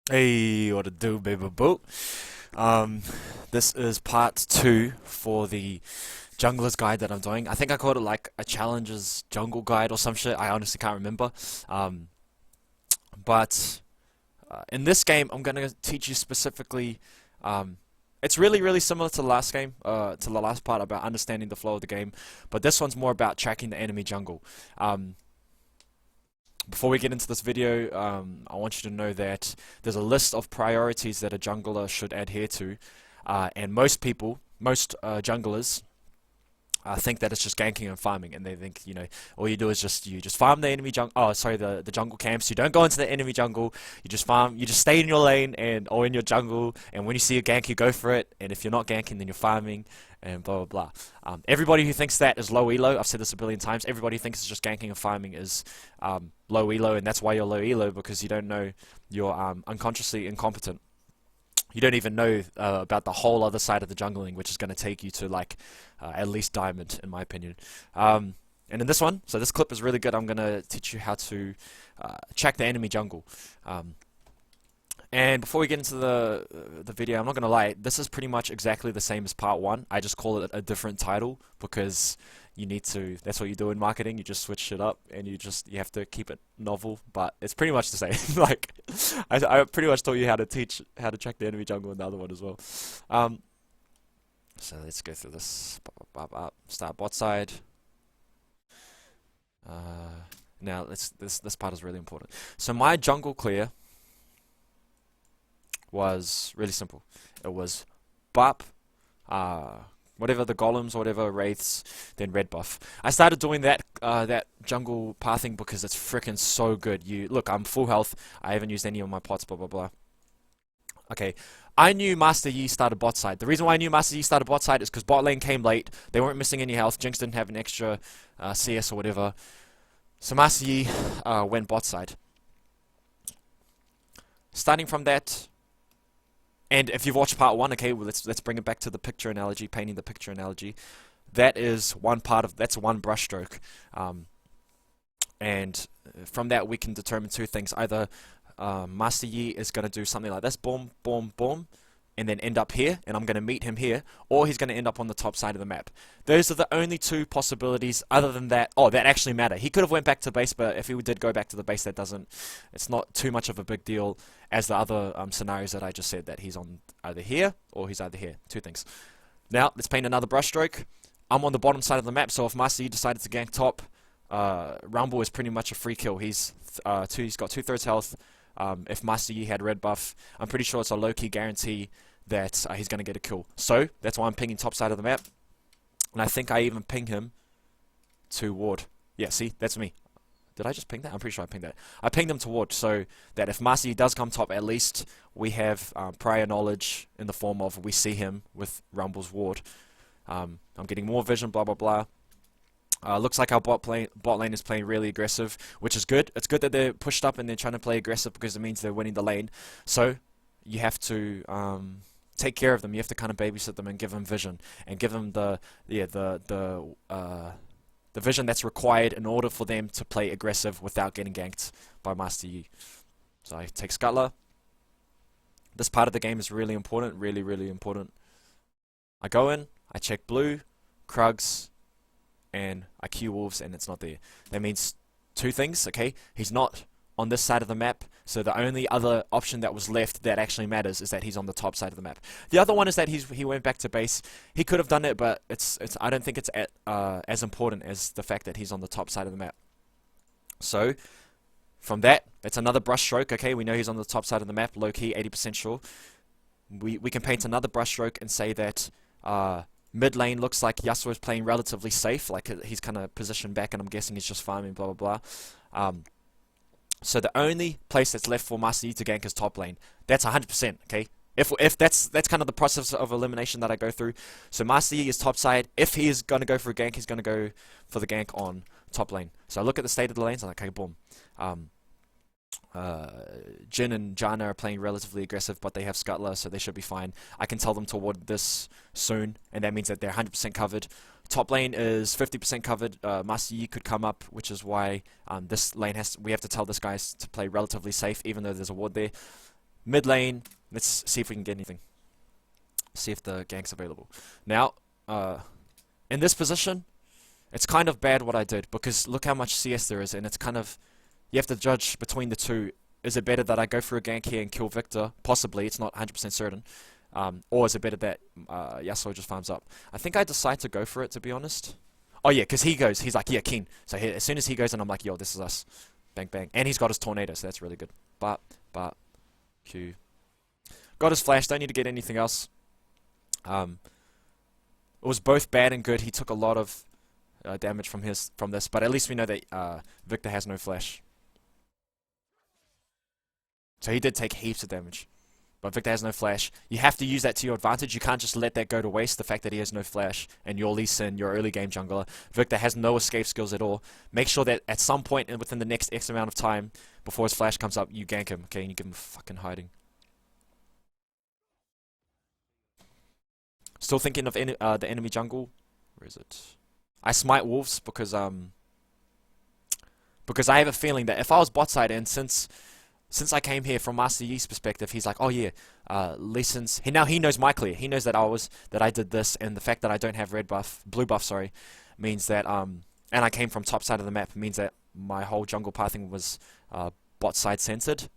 Hey, what to do, baby boo? Um, this is part two for the jungler's guide that I'm doing. I think I called it like a challenges jungle guide or some shit. I honestly can't remember. Um, but in this game, I'm gonna teach you specifically. Um, it's really similar to the last game, to the last part about understanding the flow of the game. But this one's more about tracking the enemy jungle. Um, Before we get into this video, I want you to know that there's a list of priorities that a jungler should adhere to, and most people, most junglers, think that it's just ganking and farming, and they think all you do is just farm the enemy jungle. Oh, sorry, the jungle camps. You don't go into the enemy jungle. You just farm. You just stay in your lane and or in your jungle. And when you see a gank, you go for it. And if you're not ganking, then you're farming. And blah blah blah. Everybody who thinks that is low elo. I've said this a billion times. Everybody who thinks it's just ganking and farming is low elo, and that's why you're low elo because you don't know you're unconsciously incompetent. You don't even know about the whole other side of the jungling, which is going to take you to like at least diamond, in my opinion. And in this one, so this clip is really good. I'm going to teach you how to check the enemy jungle. And before we get into the video, I'm not gonna lie, this is pretty much exactly the same as part one. I just call it a different title because you need to. That's what you do in marketing. You just switch shit up, and you have to keep it novel. But it's pretty much the same. Like, I pretty much taught you how to teach how to check the enemy jungle in the other one as well. Um, so let's go through this. Start bot side. Now this part is really important. So my jungle clear was really simple. It was bop, whatever the golems, whatever wraiths, then red buff. I started doing that jungle pathing because it's freaking so good. You look, I'm full health. I haven't used any of my pots. Blah blah blah. Okay, I knew Master Yi started bot side. The reason why I knew Master Yi started bot side is because bot lane came late. They weren't missing any health. Jinx didn't have an extra CS or whatever. So Master Yi went bot side. Starting from that. And if you've watched part one, okay, well, let's bring it back to the picture analogy, painting the picture analogy. That is that's one brushstroke, and from that we can determine two things: either Master Yi is going to do something like this, boom, boom, boom, and then end up here, and I'm going to meet him here, or he's going to end up on the top side of the map. Those are the only two possibilities. Other than that, oh, that actually matter. He could have went back to base, but if he did go back to the base, it's not too much of a big deal as the other scenarios that I just said, that he's on either here or he's either here. Two things. Now, let's paint another brushstroke. I'm on the bottom side of the map, so if Master Yi decided to gank top, Rumble is pretty much a free kill. He's got 2/3 health. If Master Yi had red buff, I'm pretty sure it's a low-key guarantee that he's going to get a kill. So, that's why I'm pinging top side of the map. And I think I even ping him to ward. Yeah, see? That's me. Did I just ping that? I'm pretty sure I pinged that. I pinged him to ward so that if Master Yi does come top, at least we have prior knowledge in the form of we see him with Rumble's ward. I'm getting more vision, blah, blah, blah. Looks like our bot lane is playing really aggressive, which is good. It's good that they're pushed up and they're trying to play aggressive because it means they're winning the lane. So you have to take care of them. You have to kind of babysit them and give them vision and give them the vision that's required in order for them to play aggressive without getting ganked by Master Yi. So I take Scuttler. This part of the game is really important, really important. I go in, I check blue, Krugs, and I Q Wolves, and it's not there. That means two things, okay? He's not on this side of the map, so the only other option that was left that actually matters is that he's on the top side of the map. The other one is that he went back to base. He could have done it, but I don't think it's as important as the fact that he's on the top side of the map. So from that, it's another brush stroke. Okay, we know he's on the top side of the map, low key, 80% sure. We can paint another brush stroke and say that mid lane looks like Yasuo is playing relatively safe, like he's kind of positioned back, and I'm guessing he's just farming, blah blah blah. So the only place that's left for Master Yi to gank is top lane. That's 100%, okay? If that's kind of the process of elimination that I go through. So Master Yi is top side. If he is going to go for a gank, he's going to go for the gank on top lane. So I look at the state of the lanes, and I'm like, okay, boom. Jin and Janna are playing relatively aggressive, but they have Scuttler, so they should be fine. I can tell them to ward this soon, and that means that they're 100% covered. Top lane is 50% covered. Master Yi could come up, which is why this lane we have to tell this guy to play relatively safe, even though there's a ward there. Mid lane, let's see if we can get anything. See if the gank's available. Now, in this position, it's kind of bad what I did, because look how much CS there is, and it's kind of, you have to judge between the two. Is it better that I go for a gank here and kill Victor? Possibly, it's not 100% certain. Or is it better that Yasuo just farms up? I think I decide to go for it, to be honest. Oh yeah, because he's like, yeah, keen. So as soon as he goes in, I'm like, yo, this is us. Bang, bang. And he's got his tornado, so that's really good. But, Q. Got his flash, don't need to get anything else. It was both bad and good. He took a lot of damage from this, but at least we know that Victor has no flash. So he did take heaps of damage. But Victor has no flash. You have to use that to your advantage. You can't just let that go to waste, the fact that he has no flash, and you're Lee Sin, your early game jungler. Victor has no escape skills at all. Make sure that at some point within the next X amount of time, before his flash comes up, you gank him, okay? And you give him fucking hiding. Still thinking of the enemy jungle. Where is it? I smite wolves because I have a feeling that if I was bot side, and since I came here from Master Yi's perspective, he's like, oh yeah, lessons. Now he knows my clear. He knows that I did this, and the fact that I don't have blue buff, sorry, means that and I came from top side of the map, means that my whole jungle pathing was bot side centered,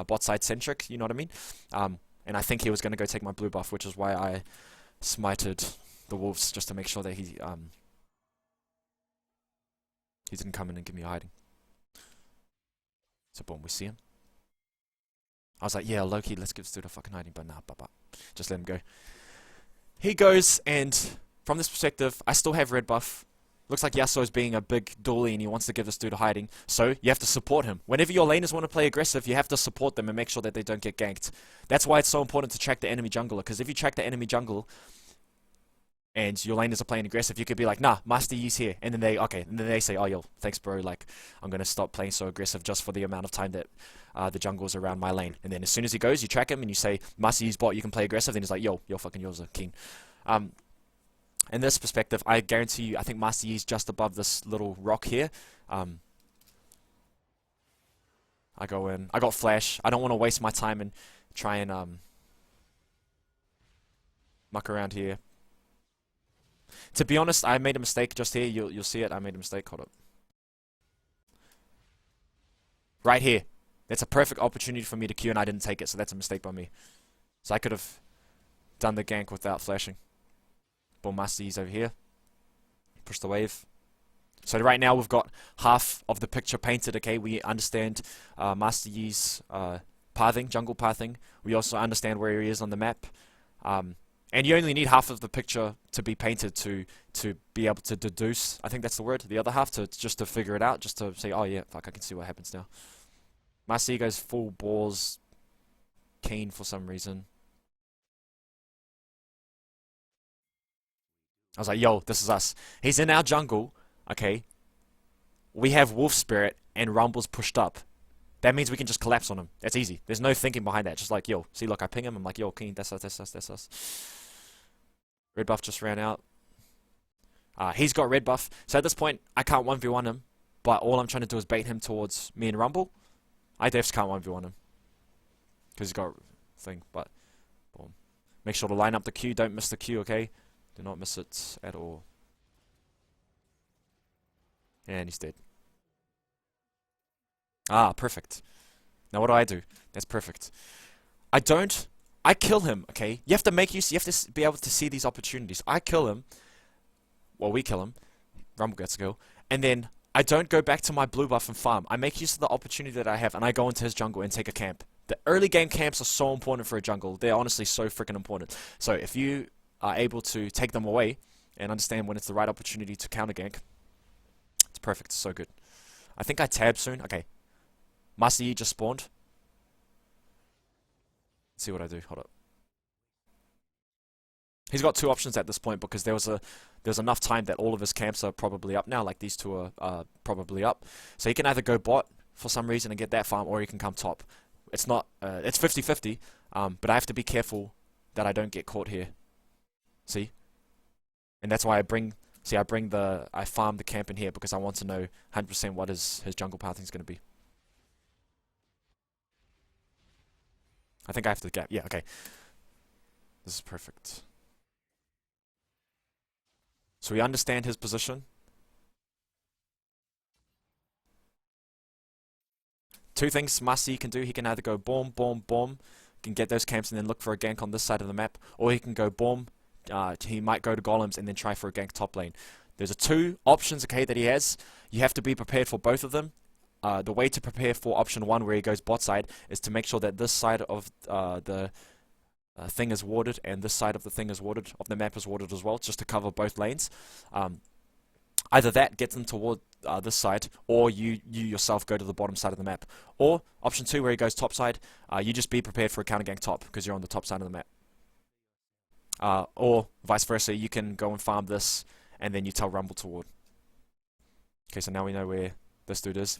bot side centric. You know what I mean? And I think he was going to go take my blue buff, which is why I smited the wolves, just to make sure that he didn't come in and give me a hiding. So boom, we see him. I was like, yeah, Loki, let's give this dude a fucking hiding, but nah, just let him go. He goes, and from this perspective, I still have red buff. Looks like Yasuo is being a big dolly, and he wants to give this dude a hiding. So you have to support him. Whenever your laners want to play aggressive, you have to support them and make sure that they don't get ganked. That's why it's so important to track the enemy jungler, because if you track the enemy jungle, and your laners are playing aggressive, you could be like, nah, Master Yi's here. And then they say, oh, yo, thanks, bro. Like, I'm going to stop playing so aggressive just for the amount of time that the jungle's around my lane. And then as soon as he goes, you track him and you say, Master Yi's bot, you can play aggressive. Then he's like, yo, fucking yours are keen. In this perspective, I guarantee you, I think Master Yi's just above this little rock here. I go in. I got flash. I don't want to waste my time and try and muck around here. To be honest, I made a mistake just here. You'll see it. I made a mistake. Hold up. Right here. That's a perfect opportunity for me to Q, and I didn't take it, so that's a mistake by me. So I could have done the gank without flashing. Boom, Master Yi's over here. Push the wave. So right now we've got half of the picture painted, okay? We understand Master Yi's pathing, jungle pathing. We also understand where he is on the map. And you only need half of the picture to be painted to be able to deduce, I think that's the word, the other half, just to figure it out, just to say, oh yeah, fuck, I can see what happens now. Master Yi goes full balls, keen for some reason. I was like, yo, this is us. He's in our jungle, okay? We have Wolf Spirit and Rumble's pushed up. That means we can just collapse on him. That's easy. There's no thinking behind that. Just like, yo, see, look, I ping him. I'm like, yo, keen, that's us. Red buff just ran out. He's got red buff. So at this point, I can't 1v1 him. But all I'm trying to do is bait him towards me and Rumble. I defs can't 1v1 him. Because he's got thing. But, boom. Make sure to line up the Q. Don't miss the Q, okay? Do not miss it at all. And he's dead. Ah, perfect. Now what do? That's perfect. I kill him, okay? You have to be able to see these opportunities. I kill him. Well, we kill him. Rumble gets a kill. And then I don't go back to my blue buff and farm. I make use of the opportunity that I have, and I go into his jungle and take a camp. The early game camps are so important for a jungle. They're honestly so freaking important. So if you are able to take them away and understand when it's the right opportunity to counter gank, it's perfect. It's so good. I think I tab soon. Okay. Master Yi just spawned. Let's see what I do. Hold up. He's got two options at this point because there's enough time that all of his camps are probably up now. Like these two are probably up. So he can either go bot for some reason and get that farm, or he can come top. It's not. It's 50-50. But I have to be careful that I don't get caught here. See? And that's why I farm the camp in here because I want to know 100% what his jungle pathing is going to be. I think I have to gap. Yeah, okay. This is perfect. So we understand his position. Two things Masi can do. He can either go boom, boom, boom, can get those camps and then look for a gank on this side of the map, or he can go boom, he might go to golems and then try for a gank top lane. There's two options, okay, that he has. You have to be prepared for both of them. The way to prepare for option 1, where he goes bot side, is to make sure that this side of the thing is warded and this side of the thing is warded, of the map is warded as well, just to cover both lanes. Either that gets them toward this side, or you yourself go to the bottom side of the map. Or option 2, where he goes top side, you just be prepared for a counter gank top because you're on the top side of the map. Or vice versa, you can go and farm this and then you tell Rumble to ward. Okay, so now we know where this dude is.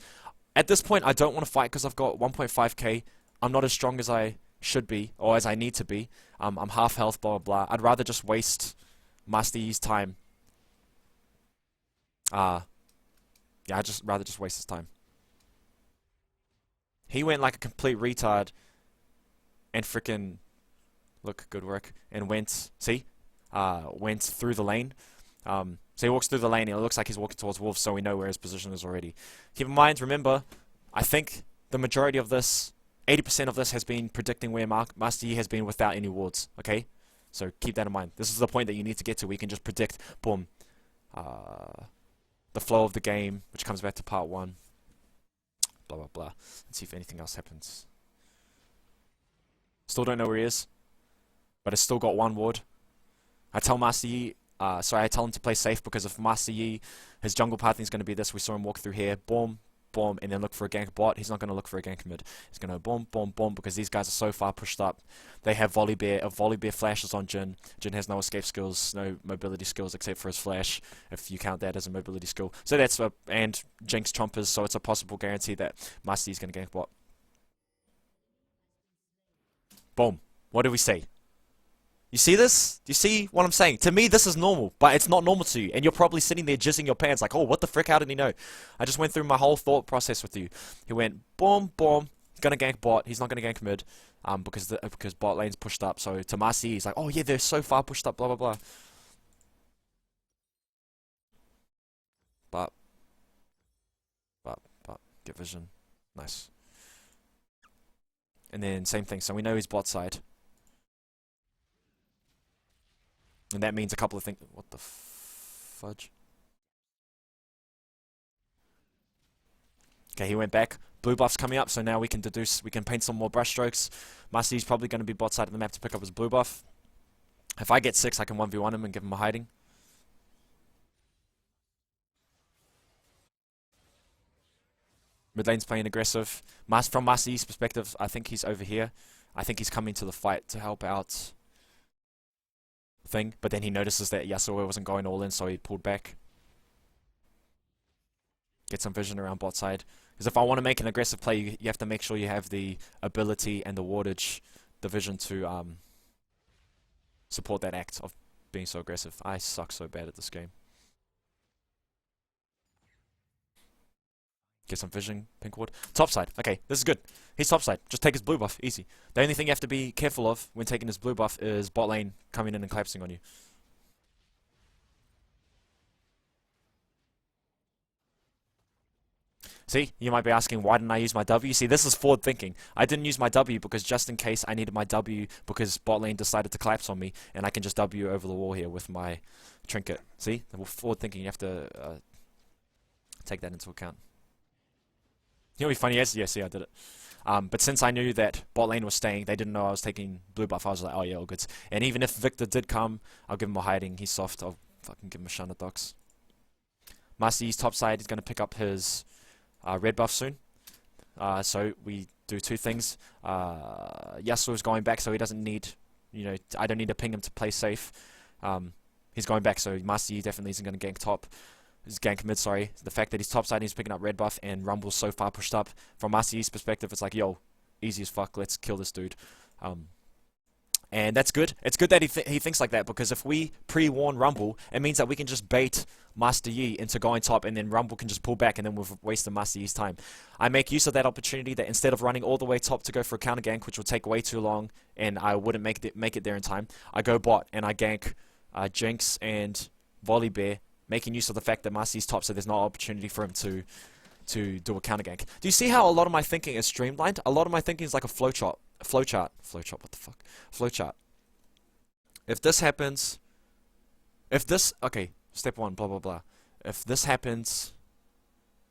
At this point, I don't want to fight because I've got 1.5k. I'm not as strong as I should be, or as I need to be. I'm half health, blah, blah, blah. I'd rather just waste Master Yi's time. Yeah, I'd rather just waste his time. He went like a complete retard and frickin', look, good work, and went, see? Went through the lane. So he walks through the lane and it looks like he's walking towards Wolves, so we know where his position is already. Keep in mind, remember, I think the majority of this, 80% of this has been predicting where Master Yi has been without any wards, okay? So keep that in mind. This is the point that you need to get to where you can just predict, boom, the flow of the game, which comes back to part 1. Blah, blah, blah. Let's see if anything else happens. Still don't know where he is, but it's still got 1 ward. I tell Master Yi, I tell him to play safe, because if Master Yi, his jungle pathing is going to be this. We saw him walk through here, boom, boom, and then look for a gank bot. He's not going to look for a gank mid. He's going to boom, boom, boom, because these guys are so far pushed up. They have volley bear. If volley bear flashes on Jhin, Jhin has no escape skills, no mobility skills except for his flash, if you count that as a mobility skill. So that's and Jinx chompers, so it's a possible guarantee that Master Yi is going to gank bot. Boom. What do we see? You see this? Do you see what I'm saying? To me, this is normal, but it's not normal to you. And you're probably sitting there jizzing your pants like, oh, what the frick? How did he know? I just went through my whole thought process with you. He went, boom, boom. He's going to gank bot. He's not going to gank mid because bot lane's pushed up. So to Marcy, he's like, oh, yeah, they're so far pushed up, blah, blah, blah. But, get vision. Nice. And then same thing. So we know he's bot side. And that means a couple of things. What the fudge? Okay, he went back. Blue buff's coming up, so now we can deduce, we can paint some more brush strokes. Masty's probably going to be bot side of the map to pick up his blue buff. If I get 6, I can 1v1 him and give him a hiding. Mid lane's playing aggressive. From Masty's perspective, I think he's over here. I think he's coming to the fight to help out thing, but then he notices that Yasuo wasn't going all in, so he pulled back. Get some vision around bot side. Because if I want to make an aggressive play, you have to make sure you have the ability and the wardage, the vision to support that act of being so aggressive. I suck so bad at this game. Get some vision, pink ward. Top side. Okay, this is good. He's top side. Just take his blue buff. Easy. The only thing you have to be careful of when taking his blue buff is bot lane coming in and collapsing on you. See, you might be asking, why didn't I use my W? See, this is forward thinking. I didn't use my W because just in case I needed my W because bot lane decided to collapse on me, and I can just W over the wall here with my trinket. See? Forward thinking, you have to take that into account. You know what'd be funny is, yeah, see, I did it. But since I knew that bot lane was staying, they didn't know I was taking blue buff. I was like, oh yeah, all good. And even if Victor did come, I'll give him a hiding. He's soft. I'll fucking give him a shun at docs. Master Yi's top side. He's going to pick up his red buff soon. So we do two things. Yasuo's going back, so he doesn't need, I don't need to ping him to play safe. He's going back, so Master Yi definitely isn't going to gank top. He's gank mid, sorry. The fact that he's top side and he's picking up red buff and Rumble's so far pushed up, from Master Yi's perspective, it's like, yo, easy as fuck, let's kill this dude. And that's good. It's good that he thinks like that, because if we pre-warn Rumble, it means that we can just bait Master Yi into going top, and then Rumble can just pull back, and then we've wasted Master Yi's time. I make use of that opportunity that instead of running all the way top to go for a counter gank, which will take way too long, and I wouldn't make it there in time, I go bot and I gank Jinx and Volibear, making use of the fact that Master Yi's top, so there's no opportunity for him to do a counter gank. Do you see how a lot of my thinking is streamlined? A lot of my thinking is like a flowchart. Flowchart. What the fuck? Flowchart. If this happens, okay, step 1, blah blah blah. If this happens,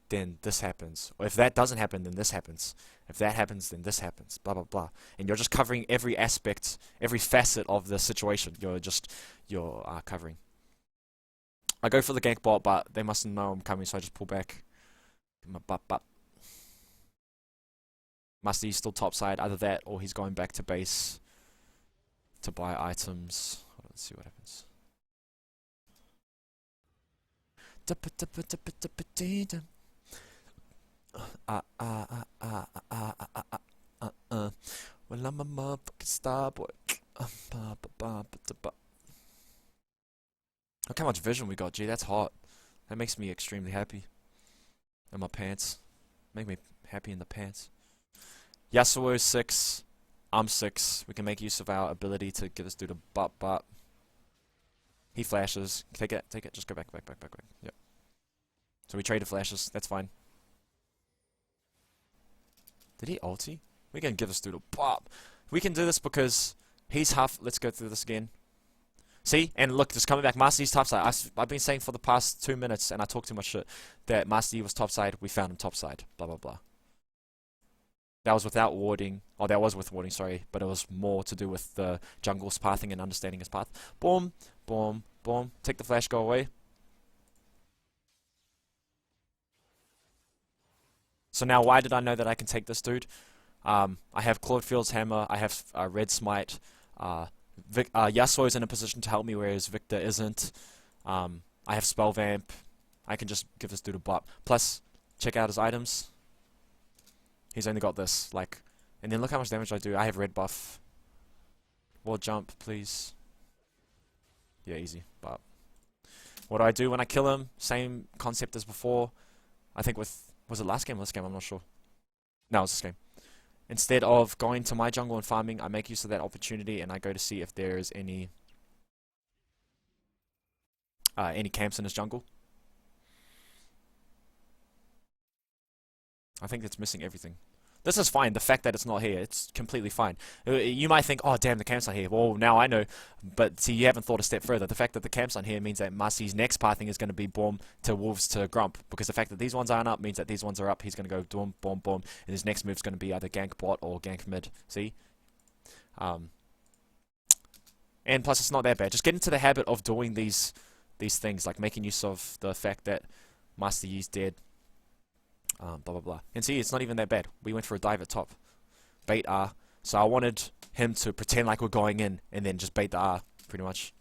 then this happens. Or if that doesn't happen, then this happens. If that happens, then this happens. Blah blah blah. And you're just covering every aspect, every facet of the situation. You're covering. I go for the gank bot, but they mustn't know I'm coming, so I just pull back. My butt. Master Yi's still topside, either that or he's going back to base to buy items. Hold on, let's see what happens. Well, I'm a motherfucking star boy. Look how much vision we got, gee, that's hot. That makes me extremely happy. And my pants. Make me happy in the pants. Yasuo is 6. I'm 6. We can make use of our ability to give this dude a butt. He flashes. Take it. Just go back. Yep. So we traded flashes. That's fine. Did he ulti? We can give this dude a bop. We can do this because he's half. Let's go through this again. See? And look, just coming back. Master Yi's topside. I've been saying for the past 2 minutes, and I talk too much shit, that Master Yi was topside. We found him topside. Blah, blah, blah. That was without warding. Oh, that was with warding, sorry. But it was more to do with the jungle's pathing and understanding his path. Boom, boom, boom. Take the flash, go away. So now, why did I know that I can take this dude? I have Claude Field's hammer. I have Red Smite. Yasuo's in a position to help me, whereas Victor isn't. I have Spell Vamp. I can just give this dude a bop. Plus, check out his items. He's only got this, like, and then look how much damage I do. I have red buff. Wall jump, please. Yeah, easy. But what do I do when I kill him? Same concept as before. I think was it last game or this game? I'm not sure. No, it was this game. Instead of going to my jungle and farming, I make use of that opportunity and I go to see if there is any camps in his jungle. I think it's missing everything. This is fine. The fact that it's not here, it's completely fine. You might think, oh damn, the camp's not here. Well, now I know. But see, you haven't thought a step further. The fact that the camp's not here means that Master Yi's next pathing is going to be boom to Wolves to Grump. Because the fact that these ones aren't up means that these ones are up. He's going to go boom, boom, boom. And his next move's going to be either gank bot or gank mid. See? And plus, it's not that bad. Just get into the habit of doing these things, like making use of the fact that Master Yi's dead. Blah blah blah. And see, it's not even that bad. We went for a dive at top. Bait R. So I wanted him to pretend like we're going in and then just bait the R, pretty much.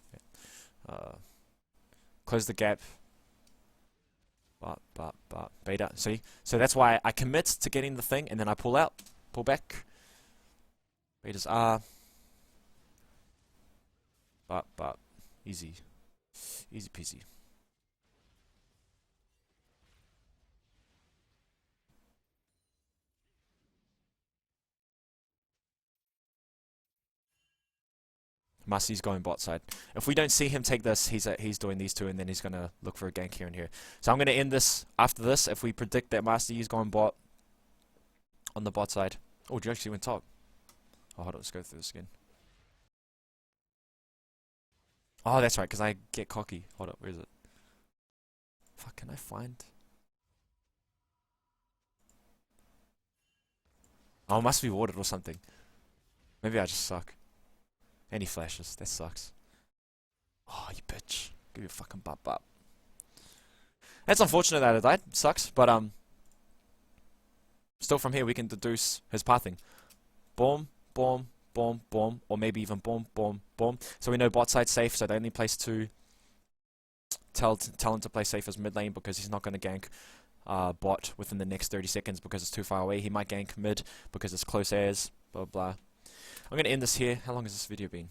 Close the gap. Bait out. See? So that's why I commit to getting the thing and then I pull out. Pull back. Bait is R. Easy. Easy peasy. Master Yi's going bot side. If we don't see him take this, he's doing these two, and then he's gonna look for a gank here and here. So I'm gonna end this after this. If we predict that Master Yi's going bot on the bot side. Oh, you actually went top. Oh, hold on, let's go through this again. Oh, that's right, because I get cocky. Hold up, where is it? Fuck, can I find? Oh, it must be watered or something. Maybe I just suck. And he flashes. That sucks. Oh, you bitch. Give you a fucking bop. That's unfortunate that it died. Sucks. But, still from here we can deduce his pathing. Boom, boom, boom, boom. Or maybe even boom, boom, boom. So we know bot side safe, so the only place to tell him to play safe is mid lane because he's not going to gank bot within the next 30 seconds because it's too far away. He might gank mid because it's close airs. Blah, blah. I'm going to end this here. How long has this video been?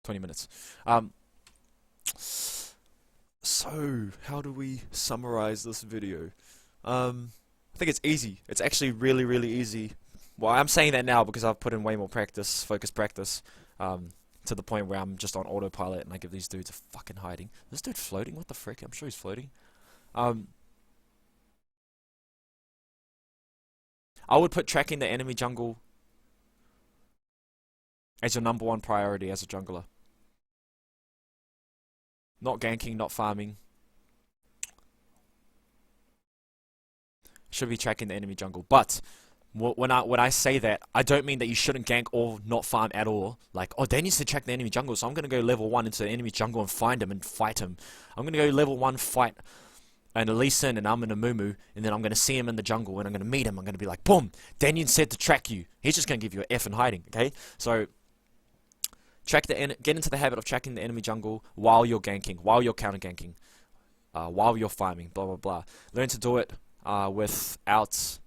20 minutes. So, how do we summarize this video? I think it's easy. It's actually really, really easy. Well, I'm saying that now because I've put in way more practice, focused practice, to the point where I'm just on autopilot and I give these dudes a fucking hiding. Is this dude floating? What the frick? I'm sure he's floating. I would put tracking the enemy jungle as your #1 priority as a jungler. Not ganking, not farming. Should be tracking the enemy jungle. But when I say that, I don't mean that you shouldn't gank or not farm at all. Like, oh, Dan needs to track the enemy jungle, so I'm going to go level 1 into the enemy jungle and find him and fight him. I'm going to go level 1 fight and Lee Sin and I'm in a Mumu, and then I'm going to see him in the jungle and I'm going to meet him. I'm going to be like, boom, Daniel said to track you. He's just going to give you an F in hiding, okay? So, get into the habit of tracking the enemy jungle while you're ganking, while you're counter ganking, while you're farming, blah, blah, blah. Learn to do it without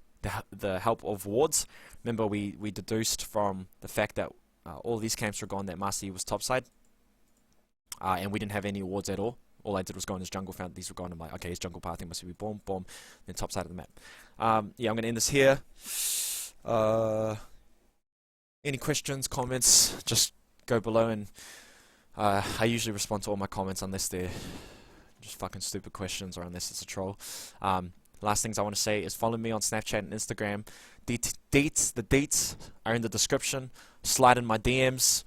the help of wards. Remember, we deduced from the fact that all these camps were gone that Master Yi was topside, and we didn't have any wards at all. All I did was go in his jungle, found these were gone. I'm like, okay, his jungle pathing must be boom, boom, then top side of the map. Yeah, I'm going to end this here. Any questions, comments, just go below, and I usually respond to all my comments unless they're just fucking stupid questions or unless it's a troll. Last things I want to say is follow me on Snapchat and Instagram. The deets are in the description. Slide in my DMs.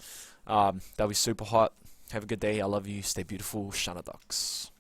That'll be super hot. Have a good day. I love you. Stay beautiful. Shana Ducks.